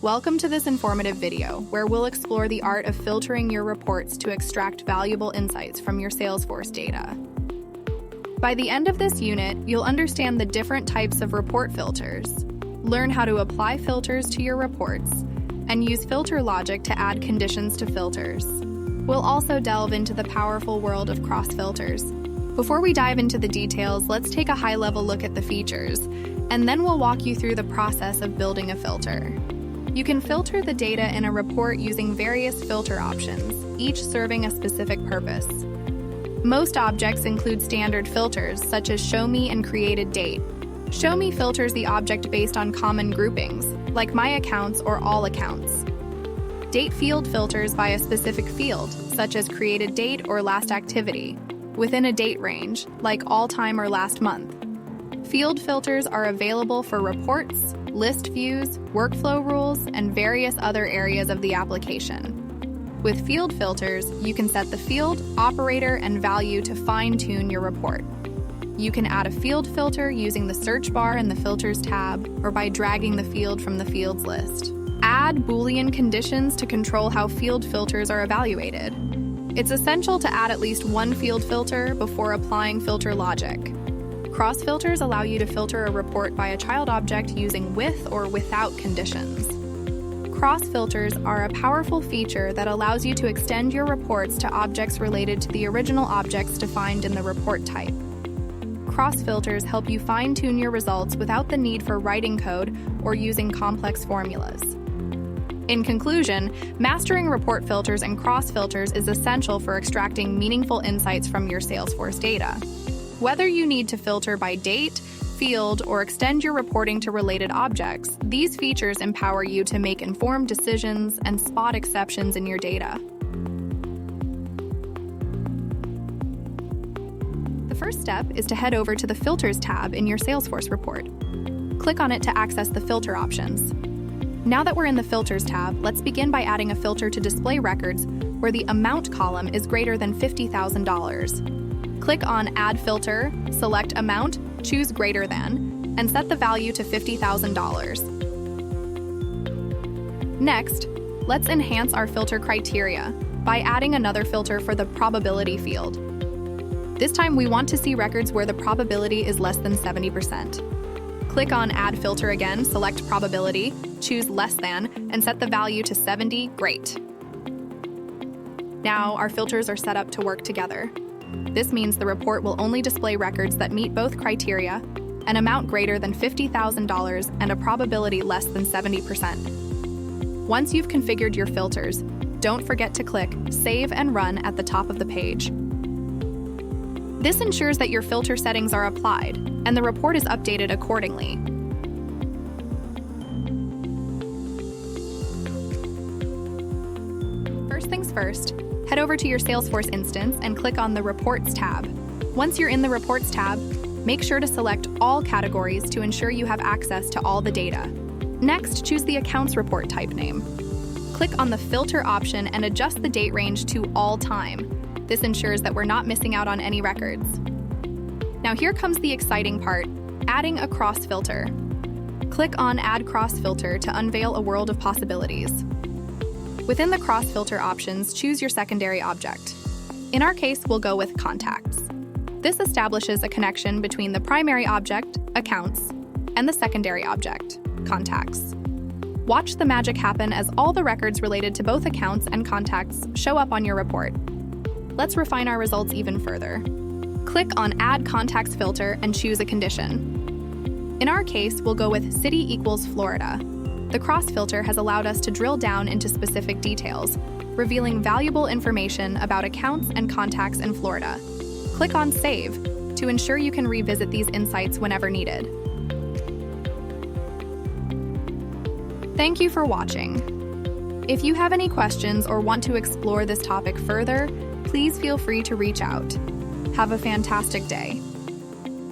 Welcome to this informative video, where we'll explore the art of filtering your reports to extract valuable insights from your Salesforce data. By the end of this unit, you'll understand the different types of report filters, learn how to apply filters to your reports, and use filter logic to add conditions to filters. We'll also delve into the powerful world of cross filters. Before we dive into the details, let's take a high-level look at the features, and then we'll walk you through the process of building a filter. You can filter the data in a report using various filter options, each serving a specific purpose. Most objects include standard filters, such as Show Me and Created Date. Show Me filters the object based on common groupings, like My Accounts or All Accounts. Date field filters by a specific field, such as Created Date or Last Activity, within a date range, like All Time or Last Month. Field filters are available for reports, list views, workflow rules, and various other areas of the application. With field filters, you can set the field, operator, and value to fine-tune your report. You can add a field filter using the search bar in the Filters tab, or by dragging the field from the fields list. Add Boolean conditions to control how field filters are evaluated. It's essential to add at least one field filter before applying filter logic. Cross filters allow you to filter a report by a child object using with or without conditions. Cross filters are a powerful feature that allows you to extend your reports to objects related to the original objects defined in the report type. Cross filters help you fine-tune your results without the need for writing code or using complex formulas. In conclusion, mastering report filters and cross filters is essential for extracting meaningful insights from your Salesforce data. Whether you need to filter by date, field, or extend your reporting to related objects, these features empower you to make informed decisions and spot exceptions in your data. The first step is to head over to the Filters tab in your Salesforce report. Click on it to access the filter options. Now that we're in the Filters tab, let's begin by adding a filter to display records where the amount column is greater than $50,000. Click on Add Filter, select Amount, choose Greater Than, and set the value to $50,000. Next, let's enhance our filter criteria by adding another filter for the probability field. This time we want to see records where the probability is less than 70%. Click on Add Filter again, select Probability, choose Less Than, and set the value to 70. Great. Now our filters are set up to work together. This means the report will only display records that meet both criteria, an amount greater than $50,000 and a probability less than 70%. Once you've configured your filters, don't forget to click Save and Run at the top of the page. This ensures that your filter settings are applied, and the report is updated accordingly. First things first, head over to your Salesforce instance and click on the Reports tab. Once you're in the Reports tab, make sure to select all categories to ensure you have access to all the data. Next, choose the Accounts report type name. Click on the Filter option and adjust the date range to All Time. This ensures that we're not missing out on any records. Now here comes the exciting part, adding a cross filter. Click on Add Cross Filter to unveil a world of possibilities. Within the cross filter options, choose your secondary object. In our case, we'll go with Contacts. This establishes a connection between the primary object, Accounts, and the secondary object, Contacts. Watch the magic happen as all the records related to both Accounts and Contacts show up on your report. Let's refine our results even further. Click on Add Contacts Filter and choose a condition. In our case, we'll go with City equals Florida. The cross filter has allowed us to drill down into specific details, revealing valuable information about accounts and contacts in Florida. Click on Save to ensure you can revisit these insights whenever needed. Thank you for watching. If you have any questions or want to explore this topic further, please feel free to reach out. Have a fantastic day.